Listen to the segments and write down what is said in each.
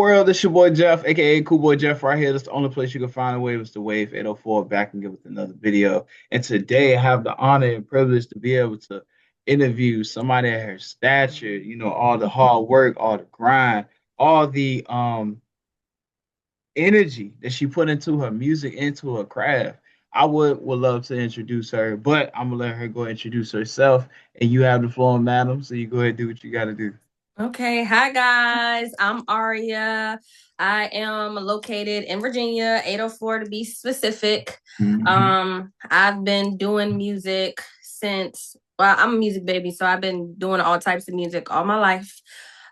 World, it's your boy Jeff, aka Cool Boy Jeff, right here. That's the only place you can find a wave. It's the Wave 804 back and give with another video. And today I have the honor and privilege to be able to interview somebody at her stature, all the hard work, all the grind, all the energy that she put into her music, into her craft. I would love to introduce her, but I'm gonna let her go introduce herself. And you have the floor, madam. So you go ahead and do what you gotta do. Okay, hi guys. I'm ARIAA. I am located in Virginia, 804 to be specific. Mhm. I've been doing music since, well, I'm a music baby, so I've been doing all types of music all my life.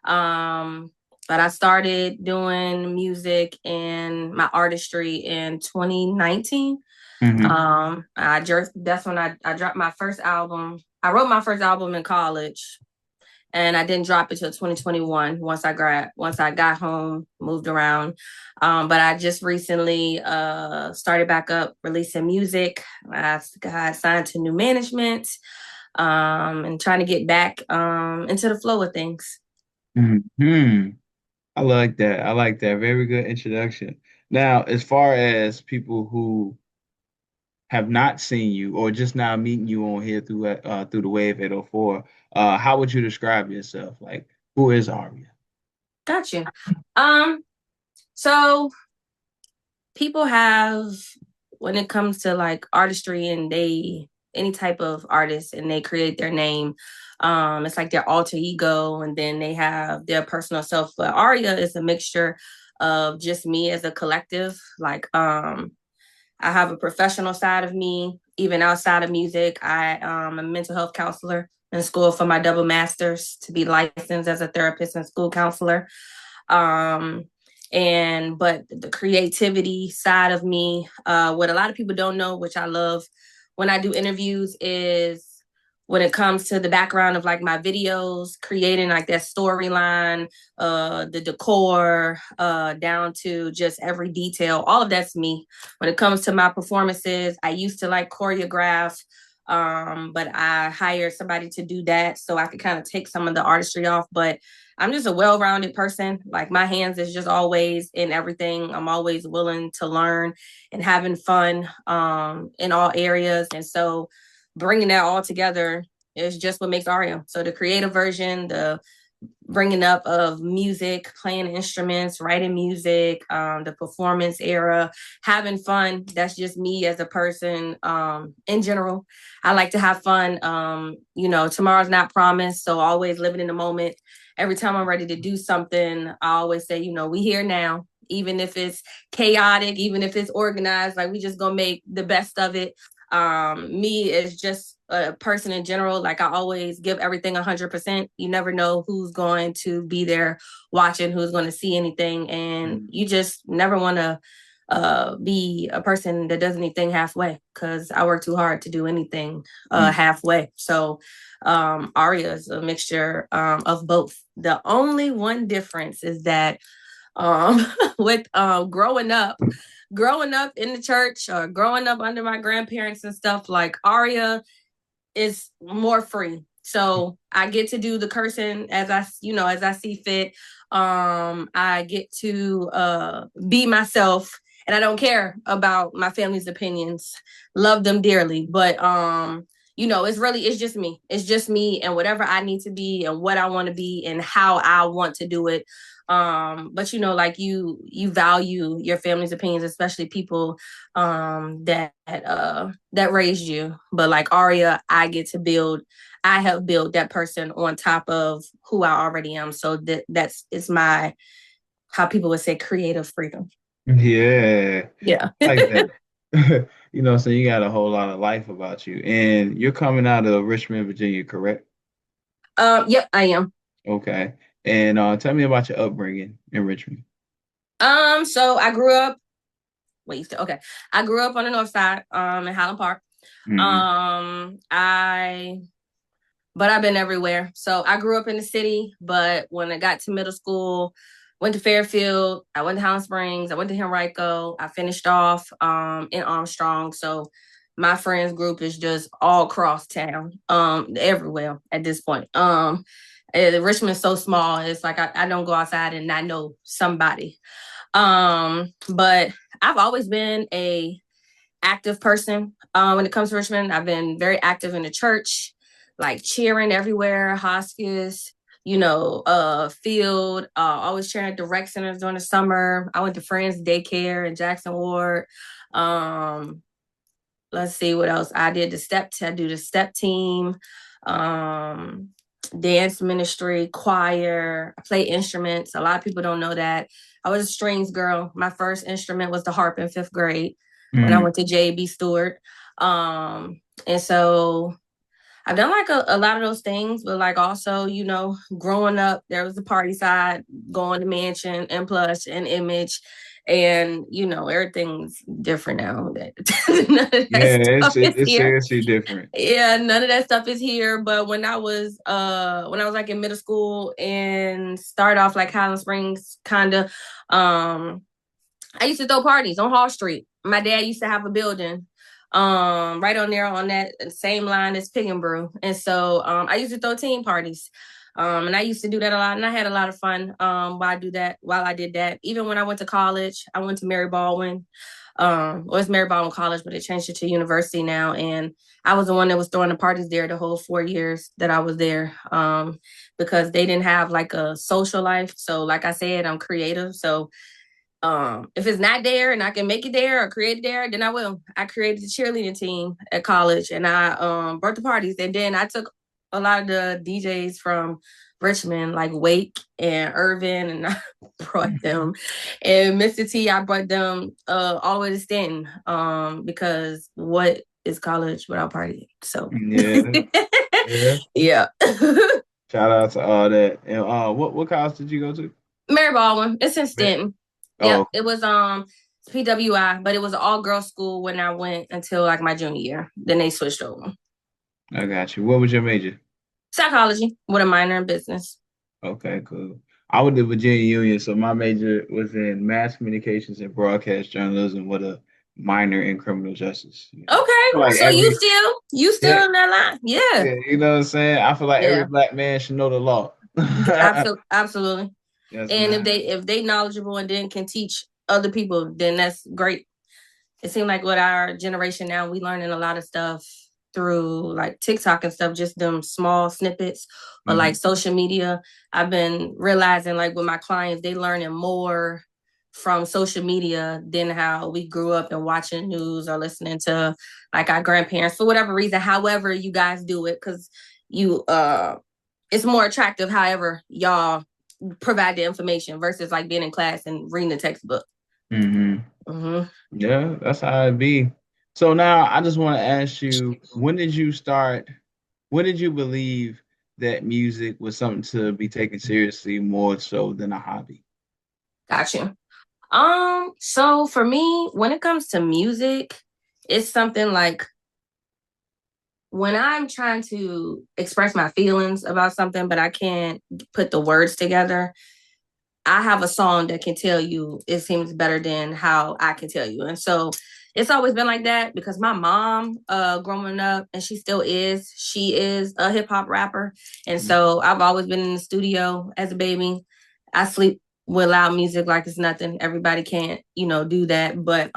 Um, but I started doing music and my artistry in 2019. Mhm. That's when I dropped my first album. I wrote my first album in college and I didn't drop it till 2021 once I got home, moved around. But I just recently started back up releasing music. I got signed to new management and trying to get back into the flow of things. Mhm. I like that. I like that. Very good introduction. Now, as far as people who have not seen you or just now meeting you on here through the Wave 804, how would you describe yourself? Like, who is Aria? Got you. Um, so people have, when it comes to like artistry and they any type of artist and they create their name, it's like their alter ego and then they have their personal self. But Aria is a mixture of just me as a collective. I have a professional side of me, even outside of music. I'm a mental health counselor in school for my double masters to be licensed as a therapist and school counselor. Um, but the creativity side of me, what a lot of people don't know, which I love when I do interviews, is when it comes to the background of like my videos, creating like that storyline, the decor, down to just every detail. All of that's me. When it comes to my performances, I used to like choreograph, but I hired somebody to do that so I could kind of take some of the artistry off. But I'm just a well-rounded person. Like my hands is just always in everything. I'm always willing to learn and having fun in all areas. And so bringing that all together is just what makes Aria. So the creative version, the bringing up of music, playing instruments, writing music, the performance era, having fun. That's just me as a person in general. I like to have fun. Tomorrow's not promised. So always living in the moment. Every time I'm ready to do something, I always say, we here now. Even if it's chaotic, even if it's organized, like we just gonna make the best of it. Me is just a person in general. Like I always give everything 100%. You never know who's going to be there watching, who's going to see anything, and Mhm. you just never want to be a person that does anything halfway, because I work too hard to do anything halfway. So Aria is a mixture of both. The only one difference is that with growing up in the church or growing up under my grandparents and stuff, like Aria is more free. So I get to do the cursing as I see fit. I get to be myself and I don't care about my family's opinions. Love them dearly. But it's just me. It's just me and whatever I need to be and what I want to be and how I want to do it. But like you value your family's opinions, especially people that raised you. But like Aria, I have built that person on top of who I already am. So that's it's my, how people would say, creative freedom. Yeah, Yeah. I like that. So you got a whole lot of life about you, and you're coming out of Richmond, Virginia, correct? Yep, I am. Okay. And tell me about your upbringing in Richmond. So I grew up, okay. I grew up on the north side, in Highland Park. Hmm. I but I've been everywhere. So I grew up in the city, but when I got to middle school, went to Fairfield, I went to Highland Springs, I went to Henrico, I finished off in Armstrong. So my friends group is just all across town, everywhere at this point. Richmond's so small. It's like I don't go outside and not know somebody. But I've always been a active person. When it comes to Richmond, I've been very active in the church, like cheering everywhere, hospice, field, always cheering at the rec centers during the summer. I went to Friends Daycare in Jackson Ward. Um, let's see what else. I do the step team, um, dance ministry, choir. I play instruments. A lot of people don't know that. I was a strings girl. My first instrument was the harp in 5th grade when I Mm. went to J.B. Stewart. And so I've done like a lot of those things, but like also, growing up, there was the party side, going to Mansion and Plush and Image, and everything's different now. None of that Yeah, stuff is it's here. seriously different. Yeah, none of that stuff is here. But when I was like in middle school and started off like Highland Springs, kind of, I used to throw parties on Hall Street. My dad used to have a building right on there on that same line as Pig and Brew. And so I used to throw team parties. And I used to do that a lot, and I had a lot of fun while I did that. Even when I went to college, I went to Mary Baldwin. Well, it's Mary Baldwin College, but they changed it to university now. And I was the one that was throwing the parties there the whole 4 years that I was there, because they didn't have like a social life. So, like I said, I'm creative. So if it's not there and I can make it there or create it there, then I will. I created the cheerleading team at college, and I brought the parties. And then I took a lot of the DJs from Richmond, like Wake and Irvin, and I brought them. And Mr. T, I brought them all the way to Stanton, because what is college without partying? So Yeah, yeah. yeah. Shout out to all that. And what college did you go to? Mary Baldwin, it's in Man. Stanton. Yep, Oh, it was PWI, but it was all girls school when I went until like my junior year. Then they switched over. I got you. What was your major? Psychology with a minor in business. Okay, cool. I went to Virginia Union, so my major was in mass communications and broadcast journalism with a minor in criminal justice. You know, I Okay, feel like so you every still you yeah, still in that line? Yeah, yeah, you know what I'm saying? I feel like every yeah, black man should know the law. absolutely. Yes, And if man. they knowledgeable and then can teach other people, then that's great. It seemed like with our generation now, we learning a lot of stuff through like TikTok and stuff, just them small snippets, or like Mhm. social media. I've been realizing like with my clients, they learning more from social media than how we grew up and watching news or listening to like our grandparents for whatever reason, however you guys do it, because you it's more attractive however y'all provide the information versus like being in class and reading the textbook. Mhm. Mm-hmm. Yeah, that's how it be. So now I just want to ask you, when did you believe that music was something to be taken seriously more so than a hobby? Gotcha. So for me, when it comes to music, it's something like when I'm trying to express my feelings about something, but I can't put the words together, I have a song that can tell you it seems better than how I can tell you. And so it's always been like that because my mom, growing up, and she is a hip hop rapper. And Mhm. so I've always been in the studio as a baby. I sleep with loud music like it's nothing. Everybody can't, do that. But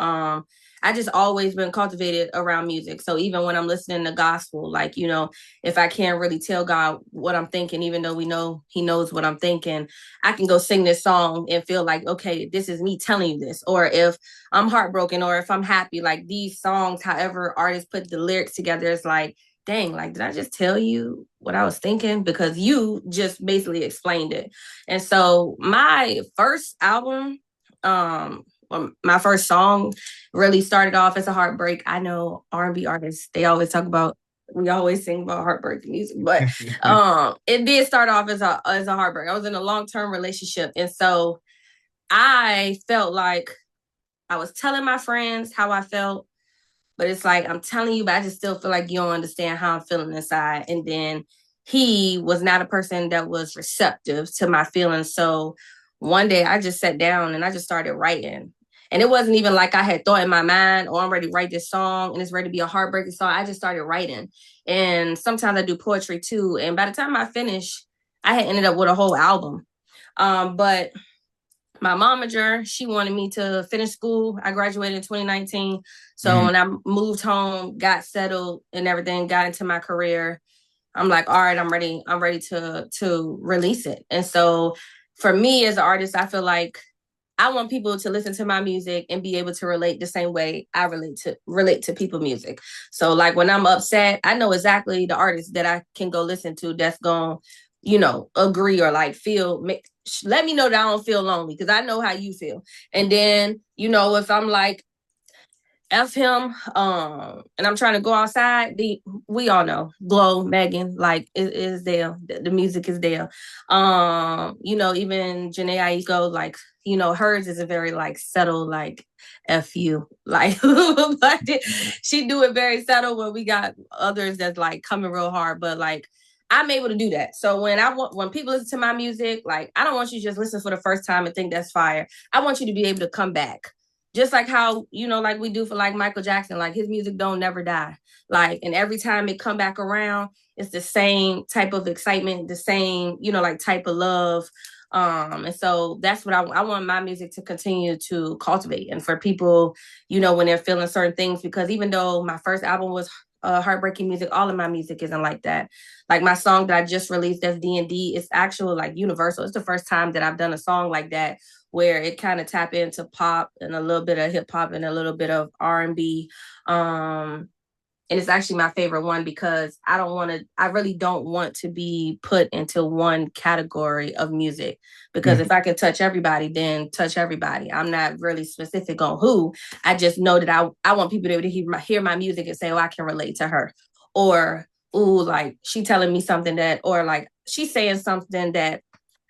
I just always been cultivated around music. So even when I'm listening to gospel, like, if I can't really tell God what I'm thinking, even though we know He knows what I'm thinking, I can go sing this song and feel like, okay, this is me telling you this. Or if I'm heartbroken or if I'm happy, like these songs, however artists put the lyrics together, it's like, dang, like, did I just tell you what I was thinking? Because you just basically explained it. And so my first album, my first song really started off as a heartbreak. I know R&B artists, we always sing about heartbreak music, but it did start off as a heartbreak. I was in a long-term relationship, and so I felt like I was telling my friends how I felt, but it's like I'm telling you, but I just still feel like you don't understand how I'm feeling inside. And then he was not a person that was receptive to my feelings. So one day I just sat down and I just started writing. And it wasn't even like I had thought in my mind, oh, I'm ready to write this song and it's ready to be a heartbreaking song. I just started writing. And sometimes I do poetry too. And by the time I finish, I had ended up with a whole album. But my momager, she wanted me to finish school. I graduated in 2019. So Mm-hmm. when I moved home, got settled and everything, got into my career, I'm like, all right, I'm ready. I'm ready to release it. And so for me as an artist, I feel like I want people to listen to my music and be able to relate the same way I relate to people music. So like when I'm upset, I know exactly the artist that I can go listen to that's going, agree or like feel let me know that I don't feel lonely because I know how you feel. And then, if I'm like F him, and I'm trying to go outside. We all know Glow, Megan, like is there. The music is there. Even Janae Aiko, like, hers is a very like subtle, like F you. Like but she do it very subtle when we got others that's like coming real hard, but like I'm able to do that. So when people listen to my music, like I don't want you to just listen for the first time and think that's fire. I want you to be able to come back just like how like we do for like Michael Jackson, like his music don't never die, like, and every time it come back around it's the same type of excitement, the same like type of love. And so that's what I want my music to continue to cultivate, and for people when they're feeling certain things, because even though my first album was heartbreaking music, all of my music isn't like that. Like my song that I just released, that's D&D, it's actual like universal. It's the first time that I've done a song like that where it kind of tap into pop and a little bit of hip hop and a little bit of R&B. And it's actually my favorite one because I really don't want to be put into one category of music, because Mm-hmm. if I could touch everybody, then touch everybody. I'm not really specific on who. I just know that I want people to be able to hear my music and say, oh, I can relate to her. Or, ooh, like she telling me something that, or like she's saying something that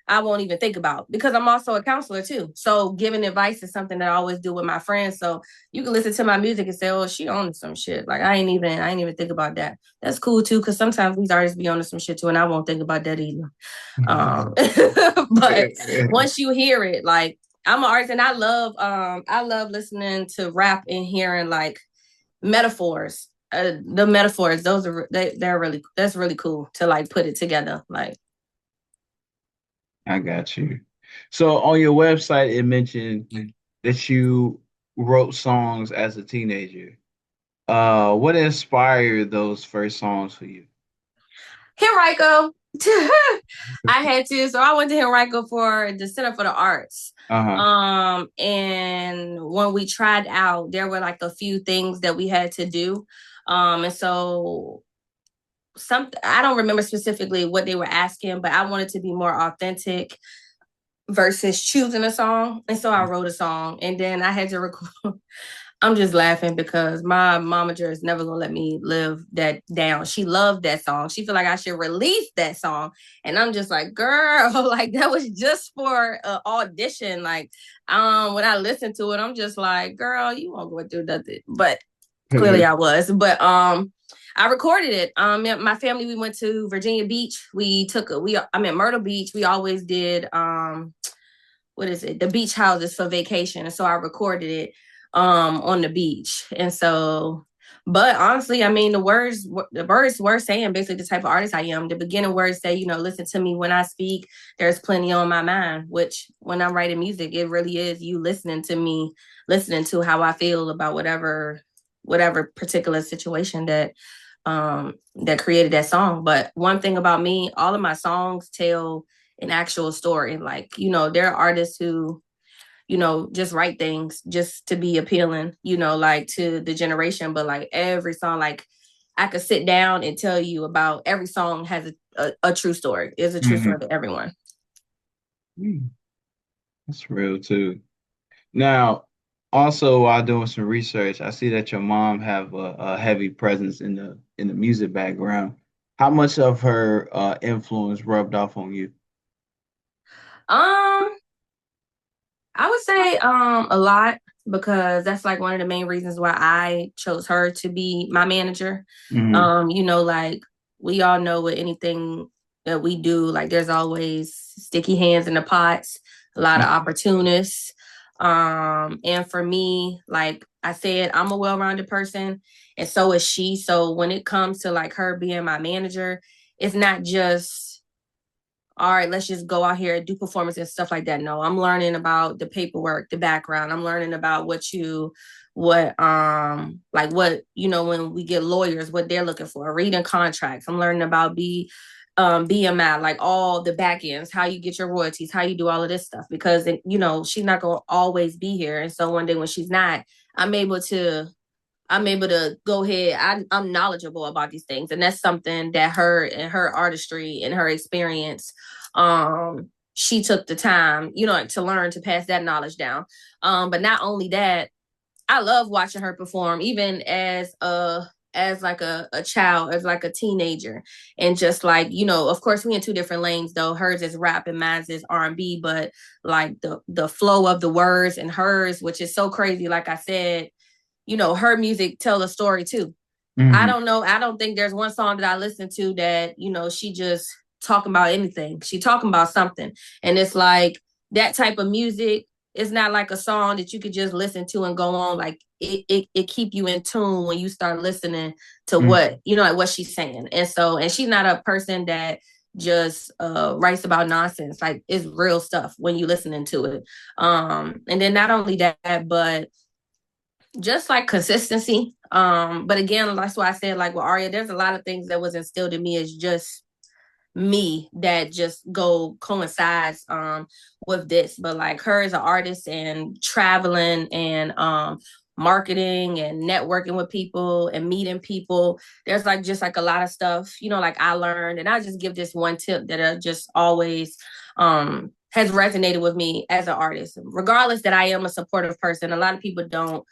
I won't even think about, because I'm also a counselor too. So giving advice is something that I always do with my friends. So you can listen to my music and say, "Oh, she on some shit." Like I ain't even think about that. That's cool too, because sometimes these artists be on some shit too, and I won't think about that either. But once you hear it, like I'm an artist, and I love listening to rap and hearing like metaphors. The metaphors, those are they're really that's really cool to like put it together, like. I got you. So on your website, it mentioned that you wrote songs as a teenager. What inspired those first songs for you? Henrico. I had to, so I went to Henrico for the Center for the Arts. Uh-huh. And when we tried out, there were like a few things that we had to do. And so I don't remember specifically what they were asking, but I wanted to be more authentic versus choosing a song. And so I wrote a song, and then I had to record. I'm just laughing because my momager is never gonna let me live that down. She loved that song. She feel like I should release that song, and I'm just like, girl, like that was just for an audition. Like, when I listen to it, I'm just like, girl, you won't go through nothing. But clearly, I was. But I recorded it. My family, we went to Virginia Beach. I'm at Myrtle Beach. We always did what is it? The beach houses for vacation. And so I recorded it on the beach. And so, but honestly, I mean, the words were saying basically the type of artist I am. The beginning words say, listen to me when I speak. There's plenty on my mind, which when I'm writing music, it really is you listening to me, listening to how I feel about whatever particular situation that created that song. But one thing about me, all of my songs tell an actual story. Like, there are artists who, just write things just to be appealing, like to the generation. But like every song, like I could sit down and tell you about every song has a true story. It's a true Hmm. story to everyone. That's real too. Now, also while doing some research, I see that your mom have a heavy presence in the music background. How much of her influence rubbed off on you? Um, I would say a lot, because that's like one of the main reasons why I chose her to be my manager. Hmm. Like we all know with anything that we do, like there's always sticky hands in the pots, a lot of opportunists. And for me, like I said, I'm a well-rounded person, and so is she. So when it comes to like her being my manager, it's not just all right, let's just go out here and do performance and stuff like that. No, I'm learning about the paperwork, the background. I'm learning about what when we get lawyers, what they're looking for, reading contracts. I'm learning about BMI, like all the back ends, how you get your royalties, how you do all of this stuff, because she's not gonna always be here. And so one day when she's not, I'm able to go ahead. I'm knowledgeable about these things, and that's something that her and her artistry and her experience, she took the time, to learn to pass that knowledge down. But not only that, I love watching her perform, even as like a child, as like a teenager, and just like of course we in two different lanes though. Hers is rap and mine's is R&B, but like the flow of the words and hers, which is so crazy. Like I said, her music tell a story too. I Hmm. don't know. I don't think there's one song that I listen to that, she just talking about anything. She talking about something. And it's like that type of music is not like a song that you could just listen to and go on. Like it keep you in tune when you start listening to what, like what she's saying. And she's not a person that just writes about nonsense. Like it's real stuff when you listening to it. And then not only that, but just like consistency. But again, that's why I said, like with ARIAA, there's a lot of things that was instilled in me as just me that just go coincides with this. But like her as an artist and traveling and marketing and networking with people and meeting people, there's like just like a lot of stuff, like I learned. And I just give this one tip that I just always has resonated with me as an artist, regardless that I am a supportive person. A lot of people don't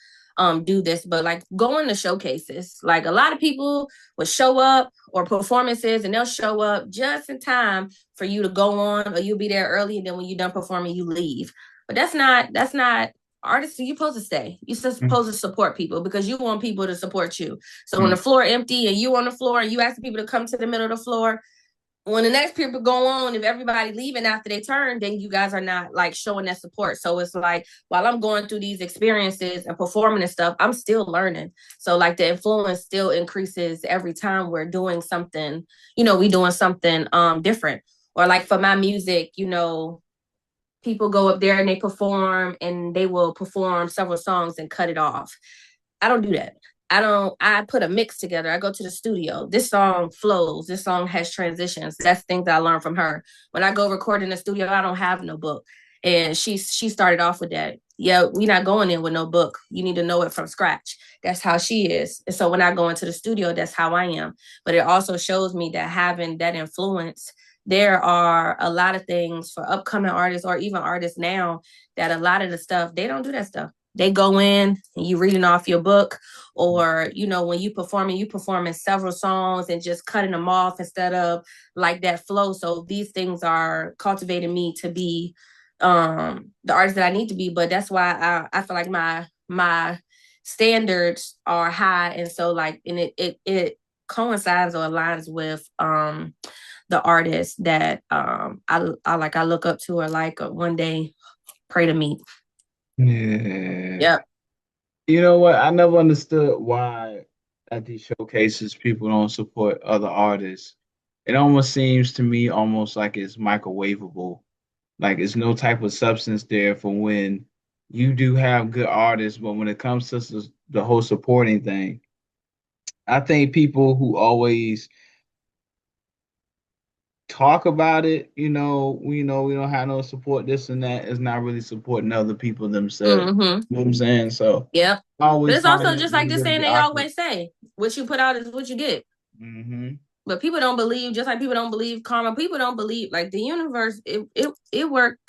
do this, but like going to showcases, like a lot of people would show up or performances and they'll show up just in time for you to go on, or you'll be there early, and then when you're done performing you leave. But that's not artists. You're supposed to stay. You're supposed to support people because you want people to support you. So when the floor empty and you on the floor and you ask people to come to the middle of the floor, when the next people go on, if everybody leaving after they turn, then you guys are not like showing that support. So it's like while I'm going through these experiences and performing and stuff, I'm still learning. So like the influence still increases every time we're doing something, we doing something different. Or like for my music, people go up there and they perform and they will perform several songs and cut it off. I don't do that. I put a mix together. I go to the studio. This song flows. This song has transitions. That's things that I learned from her. When I go record in the studio, I don't have no book. And she started off with that. Yeah, we're not going in with no book. You need to know it from scratch. That's how she is. And so when I go into the studio, that's how I am. But it also shows me that having that influence, there are a lot of things for upcoming artists or even artists now that a lot of the stuff, they don't do that stuff. They go in and you reading off your book, or when you performing several songs and just cutting them off instead of like that flow. So these things are cultivating me to be the artist that I need to be. But that's why I feel like my standards are high, and so like and it coincides or aligns with the artists that I look up to, or like one day pray to meet. Yeah. Yep. You know what? I never understood why at these showcases people don't support other artists. It almost seems to me almost like it's microwavable. Like it's no type of substance there for when you do have good artists, but when it comes to the whole supporting thing, I think people who always talk about it, we don't have no support, this and that, is not really supporting other people themselves. Mm-hmm. You know what I'm saying? So Yep. I But always it's find also it just a like little this bit saying be they awkward. always say, what you put out is what you get. Hmm. But people don't believe, just like people don't believe karma, people don't believe like the universe, it work,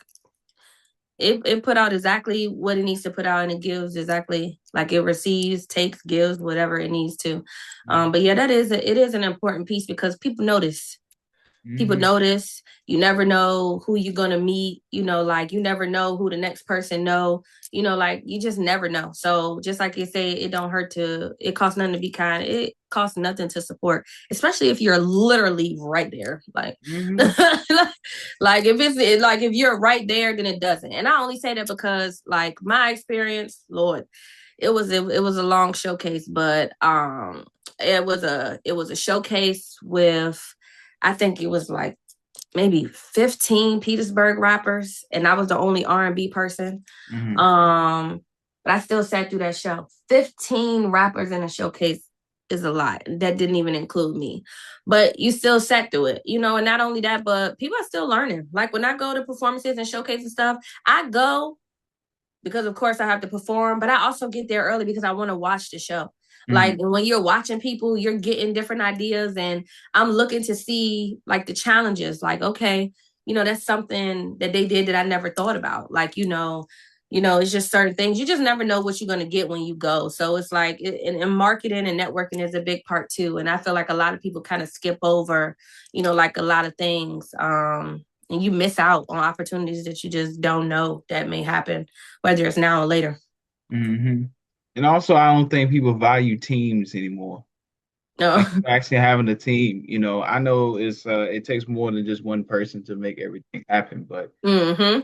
it put out exactly what it needs to put out, and it gives exactly like it receives, takes, gives, whatever it needs to. But yeah, it is an important piece because people Hmm. notice. You never know who you're gonna meet, like you never know who the next person know, like you just never know. So just like you say, it costs nothing to be kind, it costs nothing to support, especially if you're literally right there, like Hmm. like if you're right there, then it doesn't. And I only say that because like my experience, Lord, it was a long showcase, but it was a showcase with, I think it was like maybe 15 Petersburg rappers, and I was the only R&B person. Hmm. But I still sat through that show. 15 rappers in a showcase is a lot. That didn't even include me. But you still sat through it, and not only that, but people are still learning. Like when I go to performances and showcases stuff, I go because of course I have to perform, but I also get there early because I want to watch the show. Like Hmm. when you're watching people, you're getting different ideas, and I'm looking to see like the challenges. Like, okay, that's something that they did that I never thought about. Like, it's just certain things. You just never know what you're going to get when you go. So it's like, and marketing and networking is a big part too. And I feel like a lot of people kind of skip over, like a lot of things. And you miss out on opportunities that you just don't know that may happen, whether it's now or later. Hmm. And also, I don't think people value teams anymore. No. Like actually having a team, I know it takes more than just one person to make everything happen, but Mm-hmm.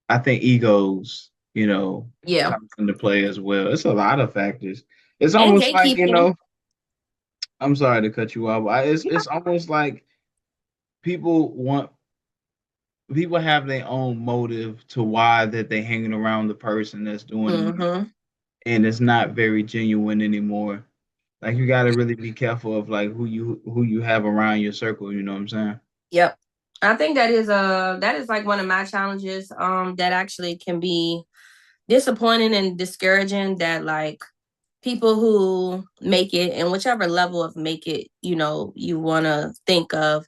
I think egos, Yeah. comes into play as well. It's a lot of factors. It's And almost like, gatekeeping. I'm sorry to cut you off. It's almost like people want people have their own motive to why that they hanging around the person that's doing the music, Mm-hmm. and it's not very genuine anymore. Like you got to really be careful of like who you have around your circle. You know what I'm saying? Yep. I think that is like one of my challenges that actually can be disappointing and discouraging, that like people who make it, and whichever level of make it, you want to think of,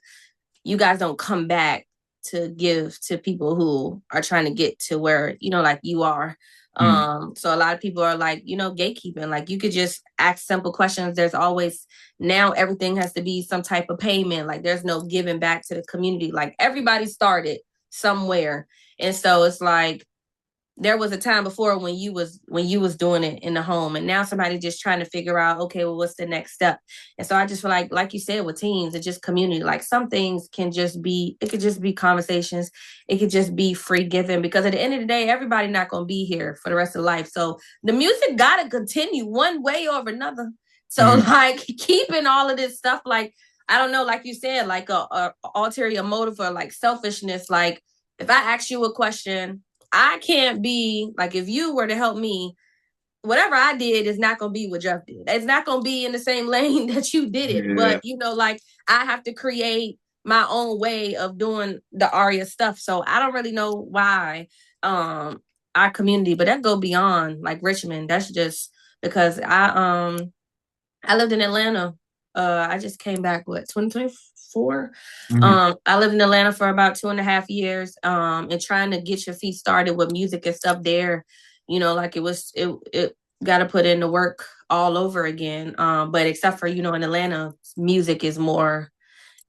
you guys don't come back to give to people who are trying to get to where, like you are. Mm. So a lot of people are like, gatekeeping. Like you could just ask simple questions. There's always, now everything has to be some type of payment. Like there's no giving back to the community. Like everybody started somewhere. And so it's like, there was a time before when you was doing it in the home, and now somebody just trying to figure out, okay, well, what's the next step? And so I just feel like you said, with teens, it's just community. Like some things it could just be conversations. It could just be free giving, because at the end of the day, everybody not going to be here for the rest of life. So the music got to continue one way or another. So Mm. like keeping all of this stuff, like, I don't know, like you said, like a ulterior motive or like selfishness. Like if I ask you a question, I can't be like, if you were to help me, whatever I did is not going to be what Jeff did. It's not going to be in the same lane that you did it. Yeah, But, like I have to create my own way of doing the ARIAA stuff. So I don't really know why our community, but that go beyond like Richmond. That's just because I lived in Atlanta. I just came back, 2024? hmm, I lived in Atlanta for about 2.5 years. And trying to get your feet started with music and stuff there, like it got to put in the work all over again. But except for, in Atlanta, music is more,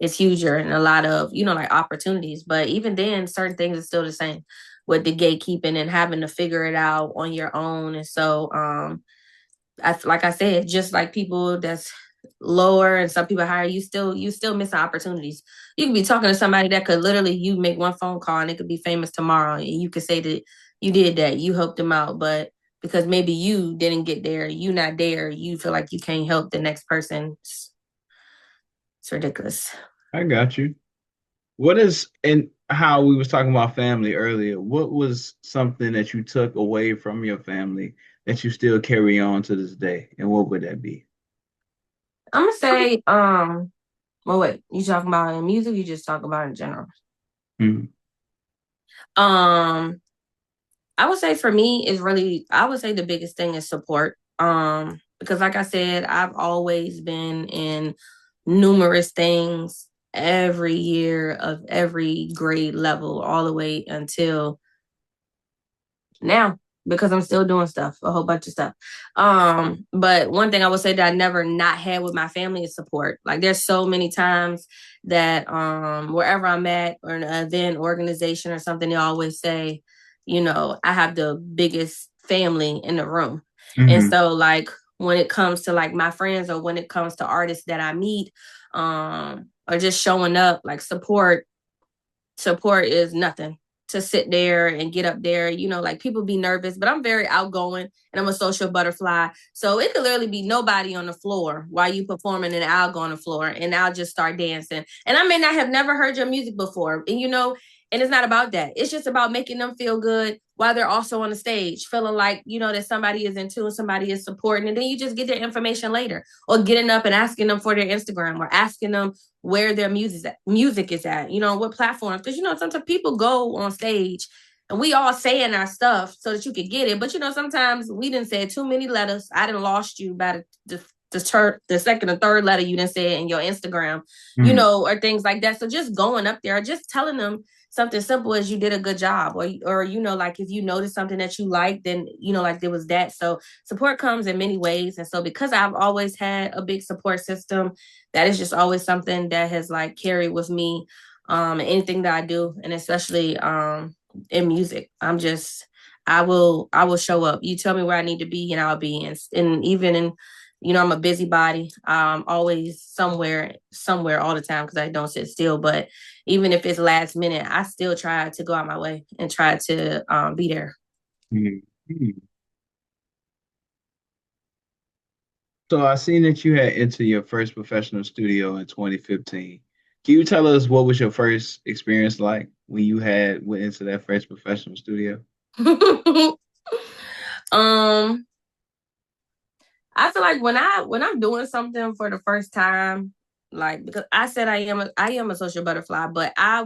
it's huger, and a lot of, like opportunities. But even then, certain things are still the same with the gatekeeping and having to figure it out on your own. And so, like I said, just like people that's lower and some people higher, you still missing opportunities. You can be talking to somebody that could literally, you make one phone call and it could be famous tomorrow, and you could say that you did that, you helped them out, but because maybe you didn't get there, you not there, you feel like you can't help the next person. It's ridiculous. I got you. What is and how we was talking about family earlier? What was something that you took away from your family that you still carry on to this day, and what would that be? I'm gonna say, well, wait, you talking about in music, you just talk about in general? Mm. um I would say for me is really, I would say the biggest thing is support. Because like I said, I've always been in numerous things every year of every grade level, all the way until now, because I'm still doing stuff, a whole bunch of stuff. But one thing I would say that I never not had with my family is support. Like there's so many times that wherever I'm at, or an event, organization or something, they always say, I have the biggest family in the room. And Hmm. so like when it comes to like my friends, or when it comes to artists that I meet, or just showing up, like support is nothing to sit there and get up there. You know, like people be nervous, but I'm very outgoing and I'm a social butterfly. So it could literally be nobody on the floor while you performing, and I'll go on the floor and I'll just start dancing. And I may not have never heard your music before. And you know, and it's not about that. It's just about making them feel good while they're also on the stage, feeling like, you know, that somebody is in tune, somebody is supporting. And then you just get their information later, or getting up and asking them for their Instagram, or asking them where their music is at, you know, what platforms. Because, you know, sometimes people go on stage and we all saying our stuff so that you could get it. But, you know, sometimes we didn't say too many letters. I didn't lost you by the second or third letter you didn't say in your Instagram, you Mm. know, or things like that. So just going up there, just telling them something simple as you did a good job, or you know, like if you notice something that you like, then you know, like there was that. So support comes in many ways, and so because I've always had a big support system, that is just always something that has like carried with me, anything that I do, and especially in music. I will show up. You tell me where I need to be, and I'll be. And even in, you know, I'm a busybody. Always somewhere all the time because I don't sit still. But even if it's last minute, I still try to go out my way and try to be there. Mm. Mm. So I seen that you had entered your first professional studio in 2015. Can you tell us what was your first experience like when you had went into that first professional studio? um, I feel like when I'm doing something for the first time, like because I said I am a social butterfly, but I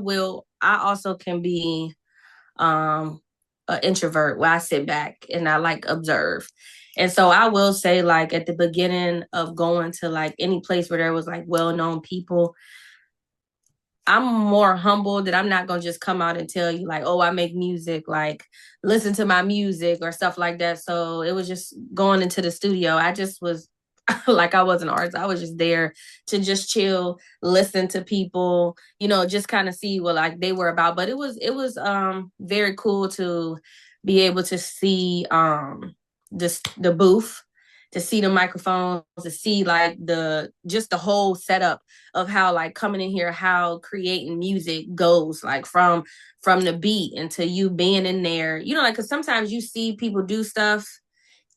also can be um an introvert where I sit back and I like observe. And so I will say, like at the beginning of going to like any place where there was like well-known people, I'm more humble that I'm not gonna just come out and tell you like, oh, I make music, like listen to my music or stuff like that. So it was just going into the studio. I just was like I was an artist. I was just there to just chill, listen to people, you know, just kind of see what like they were about. But it was very cool to be able to see this the booth, to see the microphones, to see like the whole setup of how like coming in here, how creating music goes, like from the beat into you being in there, you know, like because sometimes you see people do stuff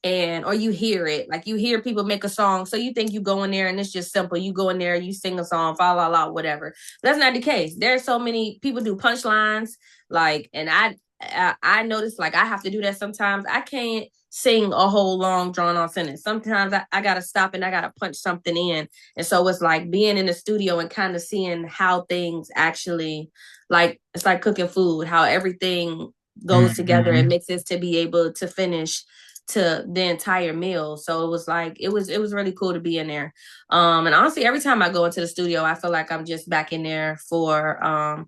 and or you hear it, like you hear people make a song, so you think you go in there and it's just simple, you go in there, you sing a song, fa la la whatever. That's not the case. There's so many people do punchlines, like, and I noticed like I have to do that sometimes. I can't sing a whole long drawn on sentence. Sometimes I gotta stop and I gotta punch something in. And so it's like being in the studio and kind of seeing how things actually, like it's like cooking food, how everything goes together and Mm-hmm. mixes to be able to finish to the entire meal. So it was like it was really cool to be in there. And honestly, every time I go into the studio, I feel like I'm just back in there for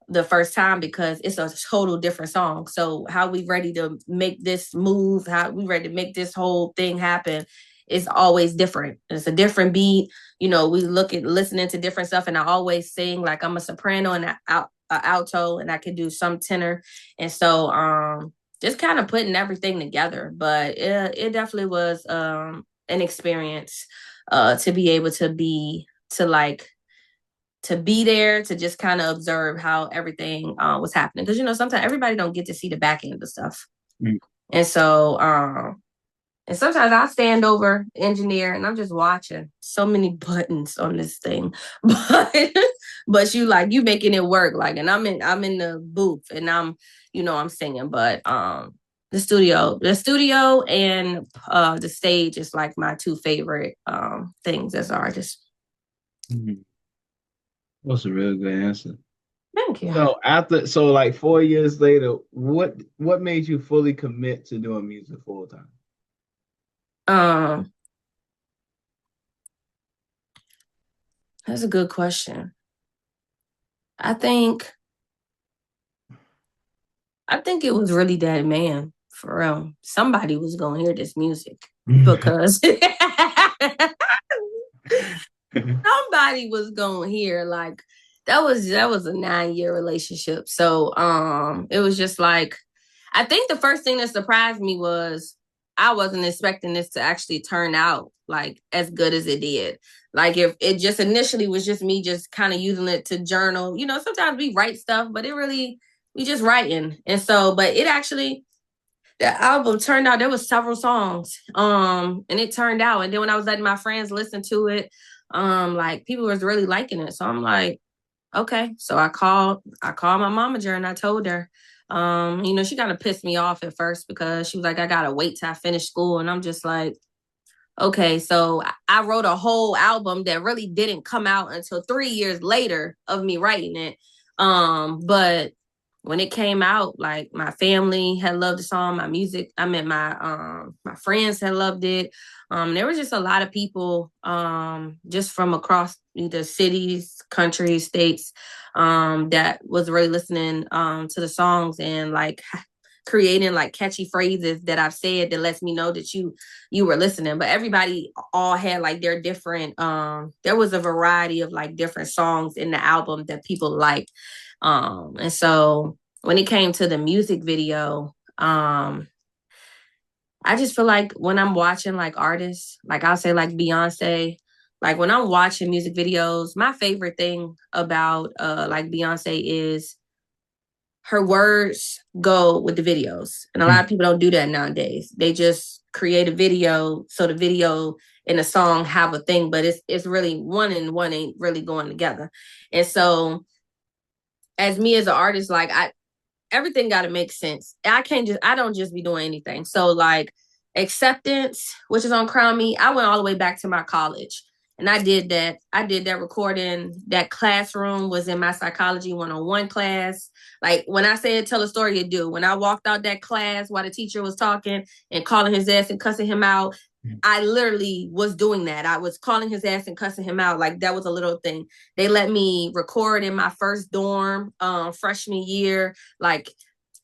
the first time because it's a total different song. So how we ready to make this move, how we ready to make this whole thing happen is always different. It's a different beat. You know, we look at listening to different stuff, and I always sing like I'm a soprano and a alto, and I can do some tenor. And so just kind of putting everything together. But it definitely was an experience to be able to be to like to be there to just kind of observe how everything was happening, because you know sometimes everybody don't get to see the back end of stuff. And so and sometimes I stand over engineer and I'm just watching so many buttons on this thing. But you like you making it work, like, and I'm in the booth and I'm singing. But the studio and the stage is like my two favorite things as an artist. Mm-hmm. That's a real good answer. Thank you. So like 4 years later, what made you fully commit to doing music full time? um that's a good question. I think I think it was really that man, for real. Somebody was gonna hear this music because somebody was gonna hear, like, that was a 9 year relationship. So it was just like, I think the first thing that surprised me was I wasn't expecting this to actually turn out like as good as it did. Like if it just initially was just me just kind of using it to journal. You know, sometimes we write stuff, but it really we just writing. And so, but it actually, the album turned out, there was several songs. And it turned out. And then when I was letting my friends listen to it, like people was really liking it. So I'm like, okay. So I called my momager and I told her, she kind of pissed me off at first because she was like, I gotta wait till I finish school. And I'm just like, okay, so I wrote a whole album that really didn't come out until 3 years later of me writing it. But when it came out, like my family had loved the song, my music, I mean my friends had loved it. There was just a lot of people just from across either cities, countries, states that was really listening to the songs and like creating like catchy phrases that I've said that lets me know that you were listening. But everybody all had like their different there was a variety of like different songs in the album that people liked. And so when it came to the music video, I just feel like when I'm watching like artists, like I'll say like Beyonce, like when I'm watching music videos, my favorite thing about like Beyonce is her words go with the videos. And a lot of people don't do that nowadays. They just create a video so the video and the song have a thing, but it's really one and one ain't really going together. And so as me as an artist, like everything got to make sense. I don't just be doing anything. So like Acceptance, which is on Crown Me, I went all the way back to my college. And I did that. I did that recording. That classroom was in my psychology 101 class. Like when I said tell a story, you do. When I walked out that class while the teacher was talking and calling his ass and cussing him out, I literally was doing that. I was calling his ass and cussing him out. Like that was a little thing. They let me record in my first dorm freshman year. Like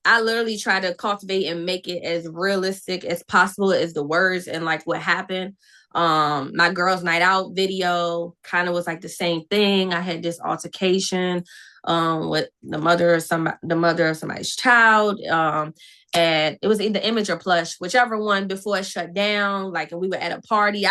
I literally try to cultivate and make it as realistic as possible as the words and like what happened. My girls' night out video kind of was like the same thing. I had this altercation with the mother of somebody's child. And it was either Image or Plush, whichever one before it shut down. Like, and we were at a party.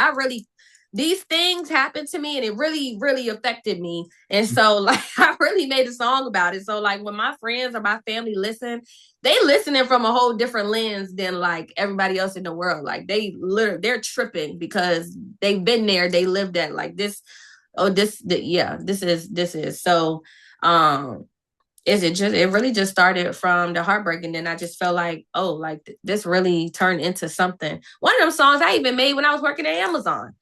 These things happened to me and it really, really affected me. And so, like, I really made a song about it. So, like, when my friends or my family listen, they listening from a whole different lens than like everybody else in the world. Like, they're tripping because they've been there, they lived that. Like, this is. So, it really just started from the heartbreak, and then I just felt like, oh, like this really turned into something. One of them songs I even made when I was working at Amazon.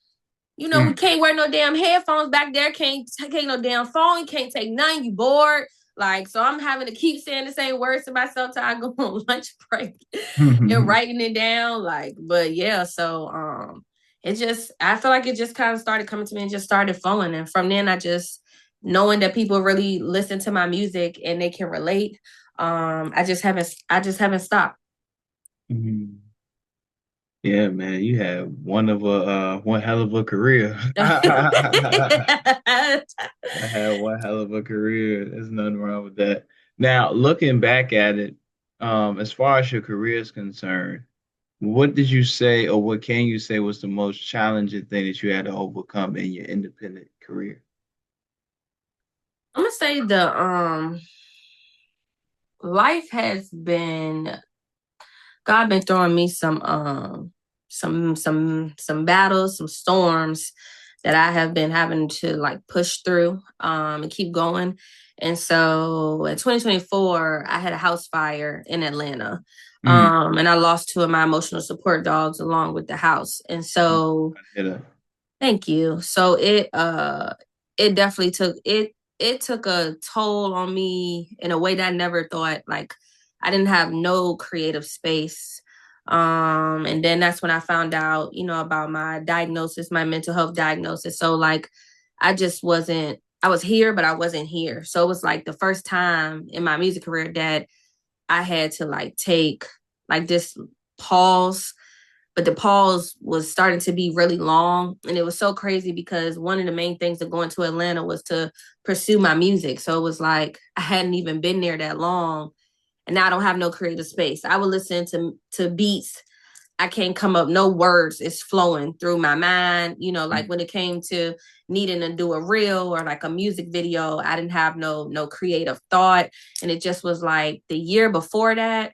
We can't wear no damn headphones back there, can't take no damn phone, can't take none, you bored. Like, so I'm having to keep saying the same words to myself till I go on lunch break and writing it down. Like, but yeah, so I feel like it just kind of started coming to me and just started flowing. And from then I just knowing that people really listen to my music and they can relate. I just haven't stopped. Yeah, man, you have one hell of a career. I had one hell of a career. There's nothing wrong with that. Now, looking back at it, as far as your career is concerned, what did you say, or what can you say was the most challenging thing that you had to overcome in your independent career? I'm gonna say the life has been God been throwing me some battles, some storms that I have been having to like push through and keep going. And so in 2024, I had a house fire in Atlanta. And I lost two of my emotional support dogs along with the house. And so thank you. So it definitely took a toll on me in a way that I never thought. Like I didn't have no creative space. And then that's when I found out, about my diagnosis, my mental health diagnosis. So like I was here, but I wasn't here. So it was like the first time in my music career that I had to like take like this pause, but the pause was starting to be really long. And it was so crazy because one of the main things of going to Atlanta was to pursue my music. So it was like I hadn't even been there that long and now I don't have no creative space. I would listen to beats I can't come up, no words is flowing through my mind. Like when it came to needing to do a reel or like a music video, I didn't have no creative thought. And it just was like the year before that,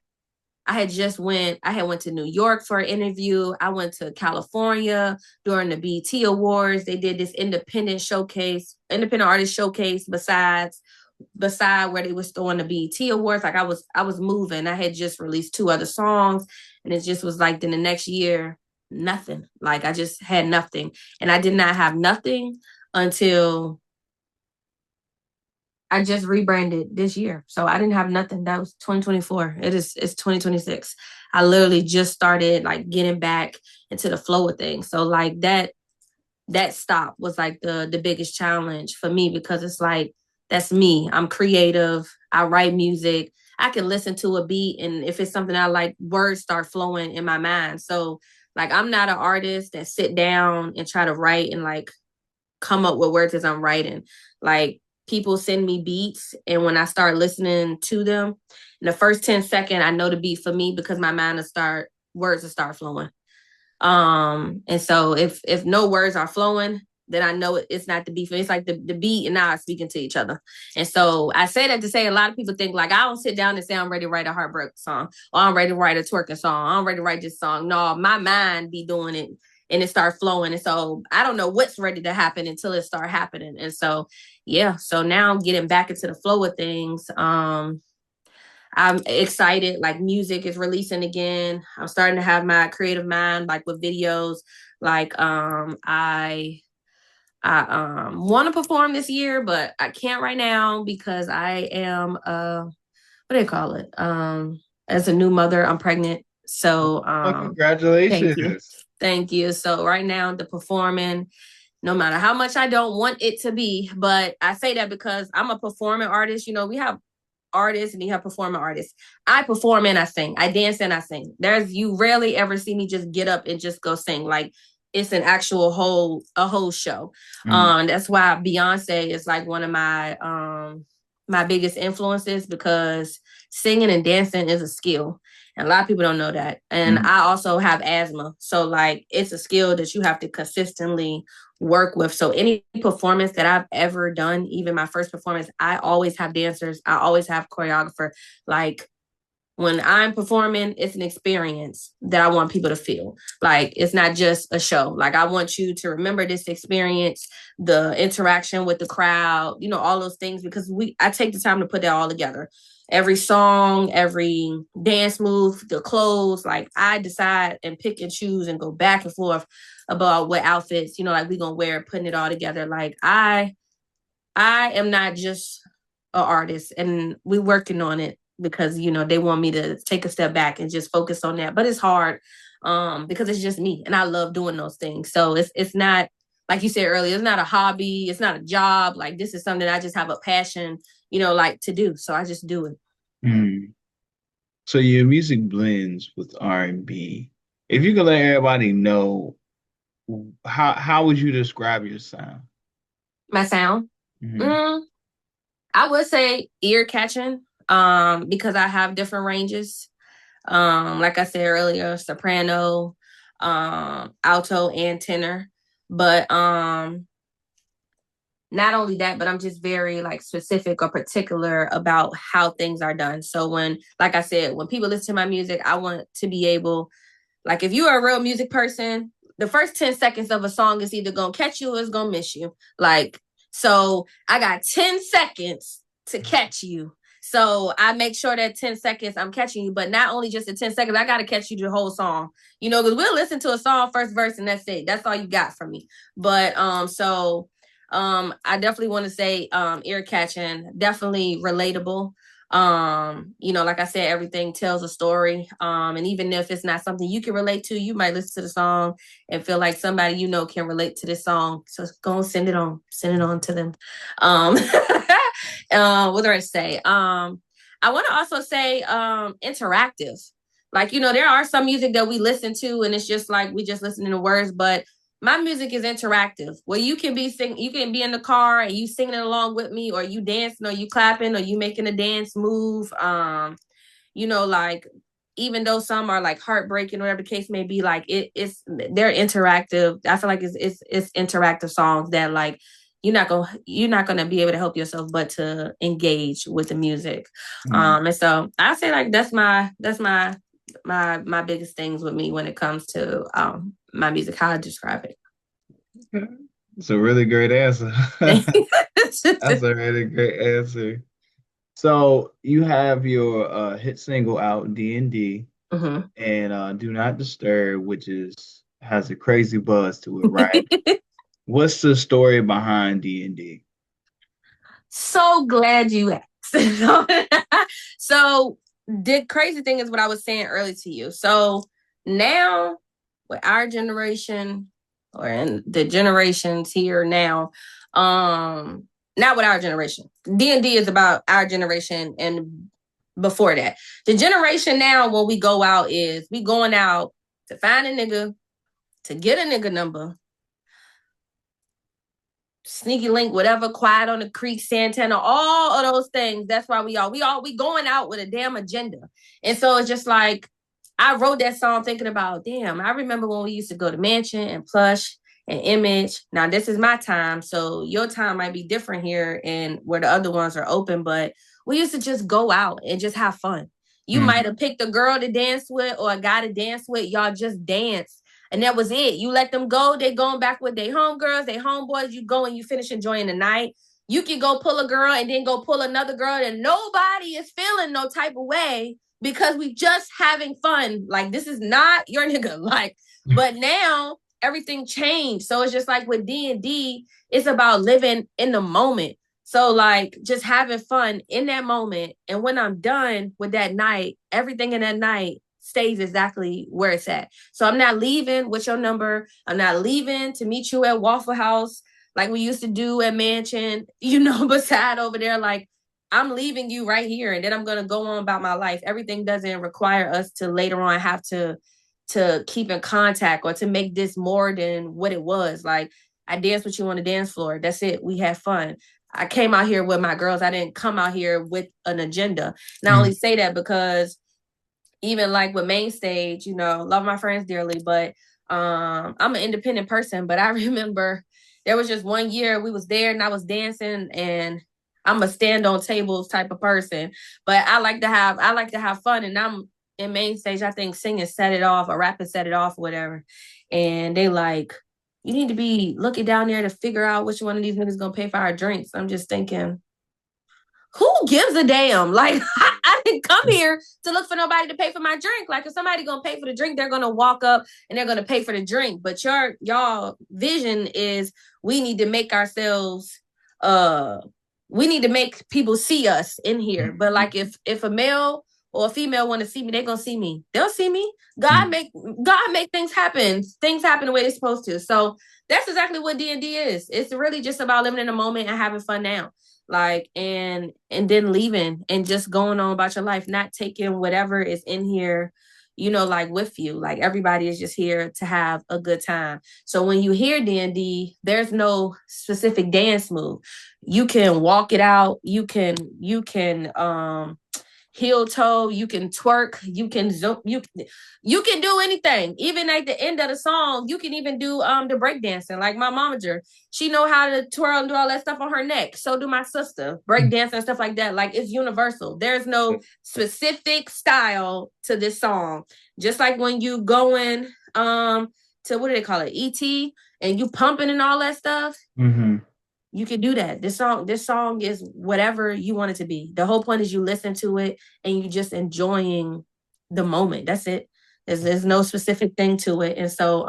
I had went to New York for an interview. I went to California during the BET Awards. They did this independent artist showcase beside where they was throwing the BET Awards. Like I was moving. I had just released 2 other songs, and it just was like then the next year, nothing. Like I just had nothing. And I did not have nothing until I just rebranded this year. So I didn't have nothing. That was 2024. It's 2026. I literally just started like getting back into the flow of things. So like that stop was like the biggest challenge for me, because it's like that's me. I'm creative. I write music. I can listen to a beat, and if it's something I like, words start flowing in my mind. So like I'm not an artist that sit down and try to write and like come up with words as I'm writing. Like people send me beats, and when I start listening to them, in the first 10 seconds, I know the beat for me, because my mind words will start flowing. And so if no words are flowing, then I know it's not the beat for me. It's like the beat and I are speaking to each other. And so I say that to say a lot of people think like I don't sit down and say I'm ready to write a heartbreak song, or I'm ready to write a twerking song, I'm ready to write this song. No, my mind be doing it, and it start flowing. And so I don't know what's ready to happen until it start happening. And so yeah, so now I'm getting back into the flow of things. I'm excited. Like music is releasing again. I'm starting to have my creative mind, like with videos. Like I want to perform this year, but I can't right now because I am what do they call it? As a new mother, I'm pregnant. So Oh, thank you. congratulations. Thank you. So right now the performing, no matter how much I don't want it to be, but I say that because I'm a performing artist. We have artists and you have performing artists. I perform and I sing. I dance and I sing. You rarely ever see me just get up and just go sing. Like it's an actual whole show. Mm, That's why Beyonce is like one of my biggest influences, because singing and dancing is a skill. And a lot of people don't know that. And mm, I also have asthma. So like it's a skill that you have to consistently work with. So any performance that I've ever done, even my first performance, I always have dancers. I always have choreographer. Like when I'm performing, it's an experience that I want people to feel. Like it's not just a show. Like I want you to remember this experience, the interaction with the crowd, all those things, because I take the time to put that all together. Every song, every dance move, the clothes, like I decide and pick and choose and go back and forth about what outfits, like we gonna wear, putting it all together. Like I am not just an artist, and we're working on it, because they want me to take a step back and just focus on that. But it's hard because it's just me, and I love doing those things. So it's not, like you said earlier, it's not a hobby, it's not a job. Like this is something I just have a passion, like to do. So I just do it. mm. So your music blends with R&B. If you could let everybody know, how would you describe your sound? My sound. Hmm. Mm, I would say ear catching, because I have different ranges. Like I said earlier, soprano, alto, and tenor. But not only that, but I'm just very like specific or particular about how things are done. So like I said, when people listen to my music, I want to be able, like if you are a real music person, the first 10 seconds of a song is either gonna catch you or it's gonna miss you. Like, so I got 10 seconds to catch you. So I make sure that 10 seconds I'm catching you, but not only just the 10 seconds, I gotta catch you the whole song. Because we'll listen to a song, first verse, and that's it. That's all you got from me. But I definitely want to say ear catching, definitely relatable. Like I said, everything tells a story. And even if it's not something you can relate to, you might listen to the song and feel like somebody can relate to this song. So go and send it on to them. Um, what do I say? I want to also say interactive. Like, there are some music that we listen to and it's just like we just listening to words, but my music is interactive, where you can be in the car and you singing along with me, or you dancing, or you clapping, or you making a dance move. Like even though some are like heartbreaking, whatever the case may be, like it's they're interactive. I feel like it's interactive songs that like you're not gonna be able to help yourself but to engage with the music. Mm. And so I say like that's my biggest things with me when it comes to my music, how I describe It's a really great answer. it. That's a really great answer. So you have your hit single out, D&D, Mhm. and Do Not Disturb, which is has a crazy buzz to it, right? What's the story behind D&D? So glad you asked. So the crazy thing is what I was saying earlier to you. So now with our generation or in the generations here now, not with our generation. D&D is about our generation and before that. The generation now when we go out is we going out to find a nigga, to get a nigga number, sneaky link, whatever, quiet on the creek, Santana, all of those things. That's why we going out with a damn agenda. And so it's just like I wrote that song thinking about, damn, I remember when we used to go to Mansion and Plush and Image. Now this is my time. So your time might be different here and where the other ones are open, but we used to just go out and just have fun. You might Mhm. have picked a girl to dance with or a guy to dance with. Y'all just dance and that was it. You let them go. They going back with their homegirls, their homeboys. You go and you finish enjoying the night. You can go pull a girl and then go pull another girl, and nobody is feeling no type of way because we just having fun. Like this is not your nigga. Like, but now everything changed. So it's just like with D&D, it's about living in the moment. So like just having fun in that moment. And when I'm done with that night, everything in that night stays exactly where it's at. So I'm not leaving with your number. I'm not leaving to meet you at Waffle House like we used to do at Mansion, beside over there. Like I'm leaving you right here and then I'm gonna go on about my life. Everything doesn't require us to later on have to keep in contact or to make this more than what it was. Like I danced with you on the dance floor. That's it. We had fun. I came out here with my girls. I didn't come out here with an agenda. And I only Mhm. say that because even like with main stage, love my friends dearly, but I'm an independent person. But I remember there was just one year we was there and I was dancing and I'm a stand on tables type of person. But I like to have fun and I'm in main stage, I think singing set it off or rapping set it off or whatever. And they like, you need to be looking down there to figure out which one of these niggas gonna pay for our drinks. I'm just thinking, who gives a damn? Like I didn't come here to look for nobody to pay for my drink. Like if somebody gonna pay for the drink, they're gonna walk up and they're gonna pay for the drink. But y'all vision is we need to make ourselves we need to make people see us in here. But like if a male or a female want to see me, they're gonna see me. They'll see me. God Mhm. make God make things happen. Things happen the way they're supposed to. So that's exactly what D&D is. It's really just about living in the moment and having fun now, like and then leaving and just going on about your life, not taking whatever is in here, like with you. Like everybody is just here to have a good time. So when you hear D&D, there's no specific dance move. You can walk it out. You can heel toe, you can twerk, you can zoom, you can do anything. Even at the end of the song, you can even do the break dancing. Like my momager, she know how to twirl and do all that stuff on her neck. So do my sister. Break dancing and stuff like that. Like it's universal. There's no specific style to this song. Just like when you going to what do they call it? ET and you pumping and all that stuff, Mhm. you can do that. This song is whatever you want it to be. The whole point is you listen to it and you just enjoying the moment. That's it. There's no specific thing to it. And so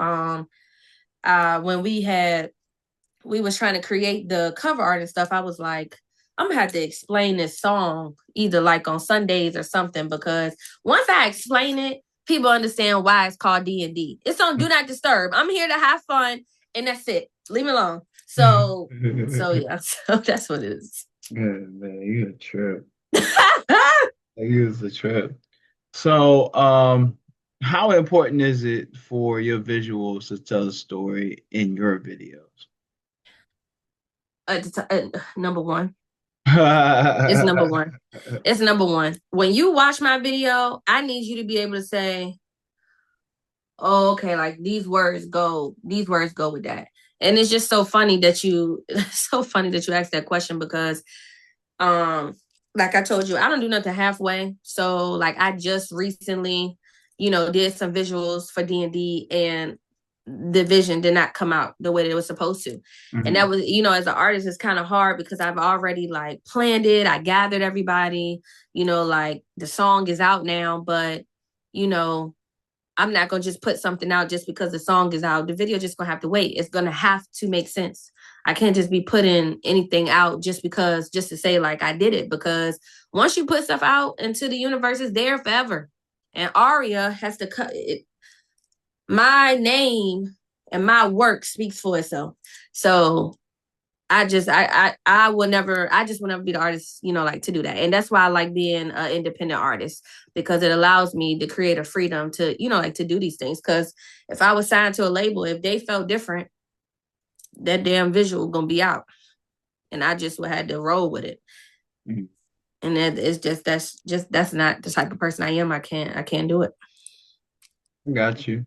when we was trying to create the cover art and stuff, I was like, I'm gonna have to explain this song either like on Sundays or something, because once I explain it, people understand why it's called D&D. It's on Do Not Disturb. I'm here to have fun and that's it. Leave me alone. So yeah, so that's what it is. Good man, you a trip. You was a trip. So, how important is it for your visuals to tell a story in your videos? Number one. It's number one. It's number one. When you watch my video, I need you to be able to say, oh, okay, like these words go with that. And it's just so funny that you so funny that you asked that question because like I told you, I don't do nothing halfway. So like I just recently, did some visuals for D&D and the vision did not come out the way that it was supposed to. Mm-hmm. And that was, as an artist, it's kind of hard because I've already like planned it. I gathered everybody, like the song is out now, but I'm not gonna just put something out just because the song is out. The video just gonna have to wait. It's gonna have to make sense. I can't just be putting anything out just to say like I did it, because once you put stuff out into the universe, it's there forever. And ARIAA has to cut it. My name and my work speaks for itself. So I will never, I just will never be the artist, like to do that. And that's why I like being an independent artist, because it allows me to create a freedom to, like to do these things. Because if I was signed to a label, if they felt different, that damn visual gonna be out, and I just would have to roll with it. Mm-hmm. And that's not the type of person I am. I can't do it. I got you.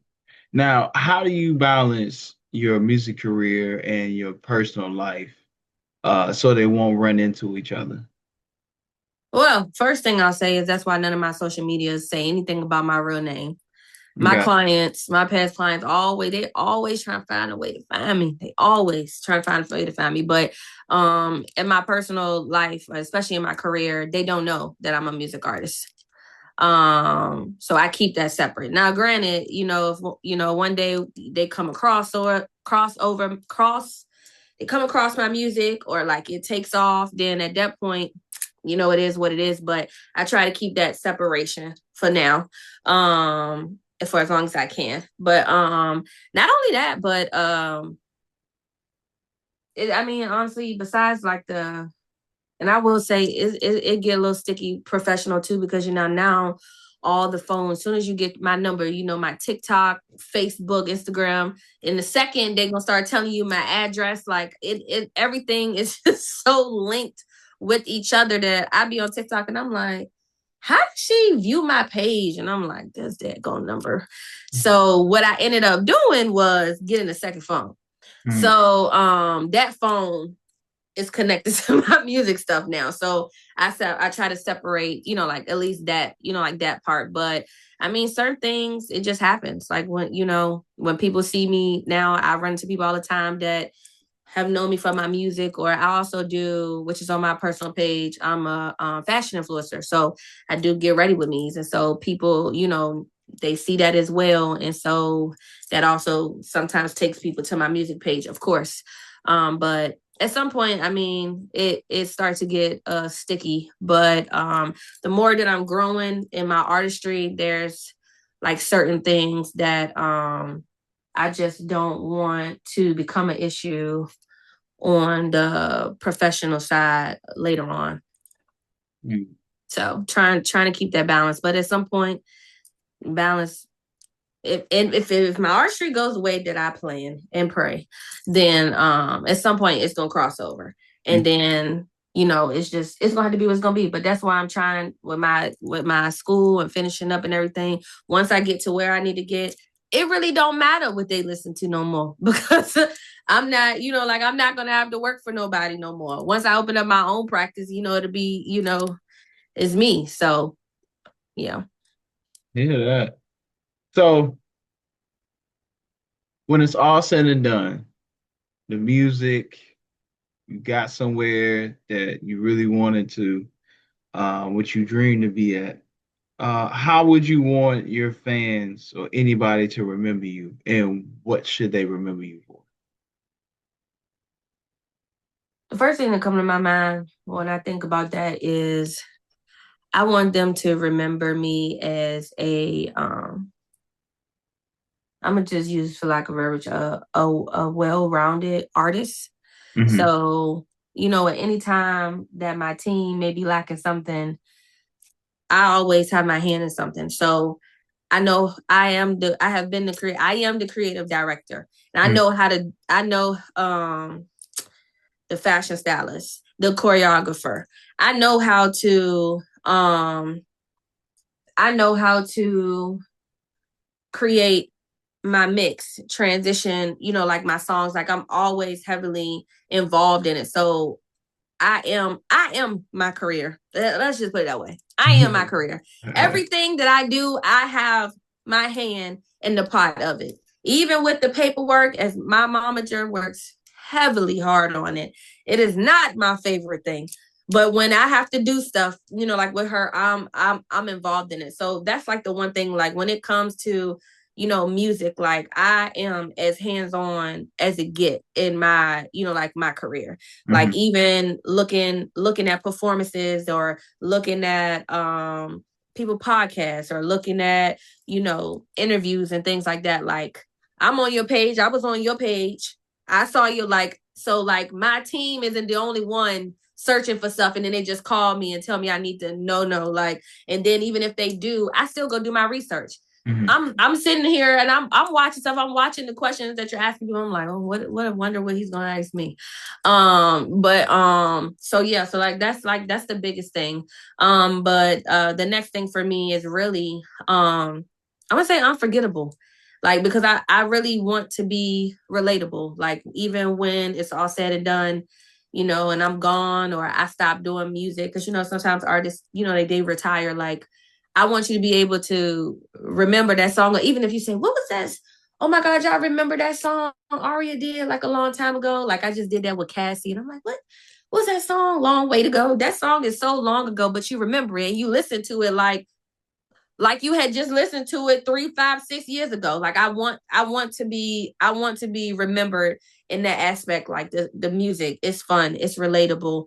Now, how do you balance your music career and your personal life so they won't run into each other? Well, first thing I'll say is that's why none of my social medias say anything about my real name. My clients, my past clients, they always try to find a way to find me. They always try to find a way to find me. But in my personal life, especially in my career, they don't know that I'm a music artist. So I keep that separate. Now, granted, if one day they come across they come across my music, or like it takes off, then at that point, it is what it is. But I try to keep that separation for now. For as long as I can. But not only that, but honestly, besides like and I will say it get a little sticky professional too, because now all the phones, as soon as you get my number, my TikTok, Facebook, Instagram, in the second they're gonna start telling you my address. Like everything is just so linked with each other that I be on TikTok and I'm like, how did she view my page? And I'm like, there's that going number. Mm-hmm. So what I ended up doing was getting a second phone. Mm-hmm. So that phone is connected to my music stuff now. So I try to separate, like at least that, like that part. But certain things, it just happens. Like when people see me now, I run into people all the time that have known me from my music, or I also do, which is on my personal page, I'm a fashion influencer. So I do get ready with me's. And so people, they see that as well. And so that also sometimes takes people to my music page, of course. But at some point, it starts to get sticky. But the more that I'm growing in my artistry, there's like certain things that I just don't want to become an issue on the professional side later on. Mm. So trying to keep that balance. But at some point, balance, if my artistry goes the way that I plan and pray, then at some point it's gonna cross over. And then it's gonna have to be what's gonna be. But that's why I'm trying with my school and finishing up and everything. Once I get to where I need to get, it really don't matter what they listen to no more, because I'm not, I'm not gonna have to work for nobody no more. Once I open up my own practice, it'll be, it's me. So yeah. Yeah, that. So when it's all said and done, the music, you got somewhere that you really wanted to, what you dreamed to be at. How would you want your fans or anybody to remember you, and what should they remember you for? The first thing that comes to my mind when I think about that is I want them to remember me as I'm gonna just use, for lack of verbiage, a well-rounded artist. Mm-hmm. So, at any time that my team may be lacking something, I always have my hand in something. So I know I am the creative director. And I know the fashion stylist. the choreographer. I know how to I know how to create my mix, transition, like my songs. Like I'm always heavily involved in it. So I am my career. Let's just put it that way. I am my career. Everything that I do, I have my hand in the pot of it. Even with the paperwork, as my momager works heavily hard on it. It is not my favorite thing. But when I have to do stuff, like with her, I'm involved in it. So that's like the one thing, like when it comes to music, like I am as hands-on as it get in my, like my career. Like Mhm. even looking at performances or looking at people podcasts or looking at, interviews and things like that. Like I'm on your page, I was on your page. I saw you, like, so like my team isn't the only one searching for stuff and then they just call me and tell me I need to no, like, and then even if they do, I still go do my research. Mhm. I'm sitting here and I'm watching stuff. I'm watching the questions that you're asking me. I'm like, oh, what I wonder what he's gonna ask me. But so yeah, so that's the biggest thing. But the next thing for me is really I would say unforgettable. Like because I really want to be relatable. Like even when it's all said and done, and I'm gone or I stop doing music. Cause sometimes artists, they retire. Like I want you to be able to remember that song, or even if you say, "What was that? Oh my God, y'all remember that song ARIAA did like a long time ago?" Like I just did that with Cassie, and I'm like, "What? What's that song? Long way to go." That song is so long ago, but you remember it and you listen to it like you had just listened to it 3, 5, 6 years ago. Like I want to be remembered in that aspect. Like the music is fun, it's relatable.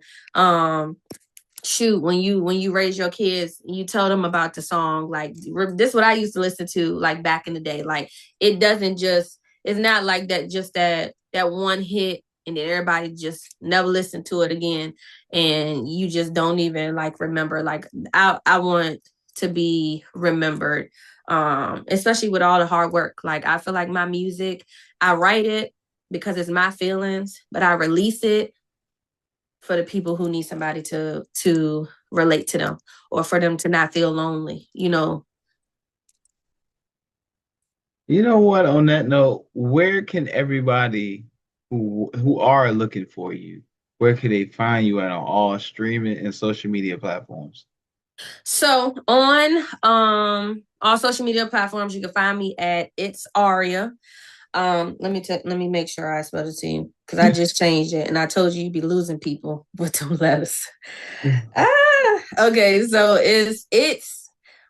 Shoot, when you raise your kids, you tell them about the song. Like this is what I used to listen to like back in the day. Like it doesn't just, it's not like that, just that one hit and then everybody just never listen to it again and you just don't even like remember. Like I want to be remembered, especially with all the hard work. Like I feel like my music, I write it because it's my feelings, but I release it for the people who need somebody to relate to them or for them to not feel lonely. You know what? On that note, where can everybody who are looking for you, where can they find you at on all streaming and social media platforms? So on all social media platforms, you can find me at It's Aria. Let me make sure I spell it to you because I just changed it and I told you you'd be losing people with them letters. Okay, so it's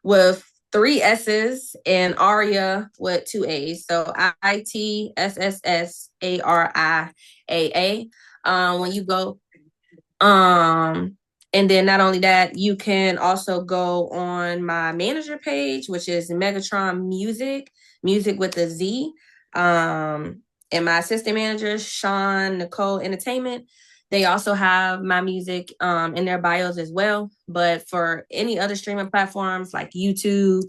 with three S's and Aria with two A's. So ITSSSARIAA. When you go, um, and then not only that, you can also go on my manager page, which is Megatron Music with a Z. And my assistant manager, Sean Nicole Entertainment. They also have my music in their bios as well. But for any other streaming platforms like YouTube,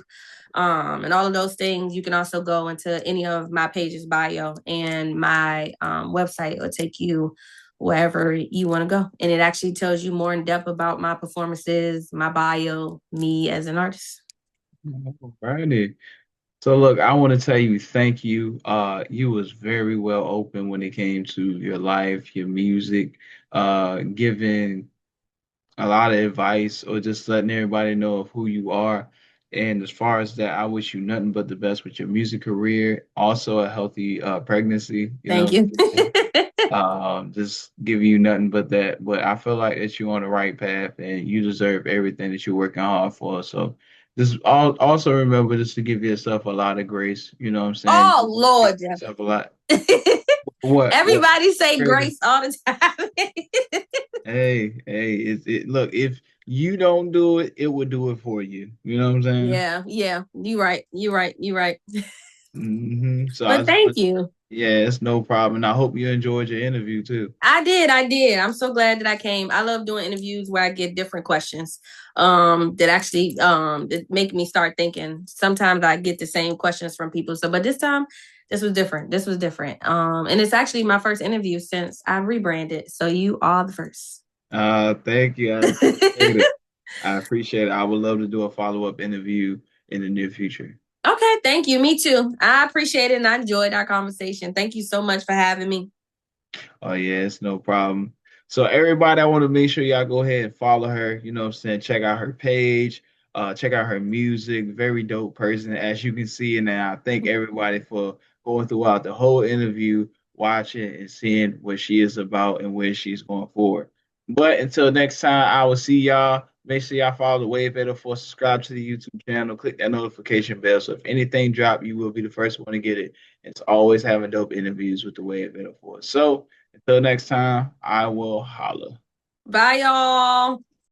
and all of those things, you can also go into any of my pages bio and my website will take you wherever you want to go. And it actually tells you more in depth about my performances, my bio, me as an artist. Alrighty. So look, I want to tell you thank you. You was very well open when it came to your life, your music, giving a lot of advice or just letting everybody know of who you are. And as far as that, I wish you nothing but the best with your music career. Also a healthy pregnancy, you Thank know. you. Just give you nothing but that. But I feel like that you're on the right path and you deserve everything that you're working hard for. So just also remember just to give yourself a lot of grace. You know what I'm saying? Oh Give Lord, Jeff. yourself a lot. What? Everybody say Crazy. grace all the time. Hey, look, if you don't do it, it will do it for you. You know what I'm saying? Yeah. You right. You right. You right. So I But just thank want, you. yeah, it's no problem. And I hope you enjoyed your interview too. I did. I'm so glad that I came. I love doing interviews where I get different questions that actually that make me start thinking. Sometimes I get the same questions from people. So but this time this was different. And it's actually my first interview since I rebranded. So you are the first. Thank you. I appreciate it. I appreciate it. I would love to do a follow-up interview in the near future. Okay, thank you. Me too. I appreciate it and I enjoyed our conversation. Thank you so much for having me. Oh yeah, it's no problem. So everybody, I want to make sure y'all go ahead and follow her. You know what I'm saying? Check out her page, check out her music. Very dope person, as you can see. And I thank everybody for going throughout the whole interview, watching and seeing what she is about and where she's going forward. But until next time, I will see y'all. Make sure y'all follow the Wave 804, subscribe to the YouTube channel, click that notification bell. So if anything drop, you will be the first one to get it. It's always having dope interviews with the Wave 804. So until next time, I will holla. Bye, y'all.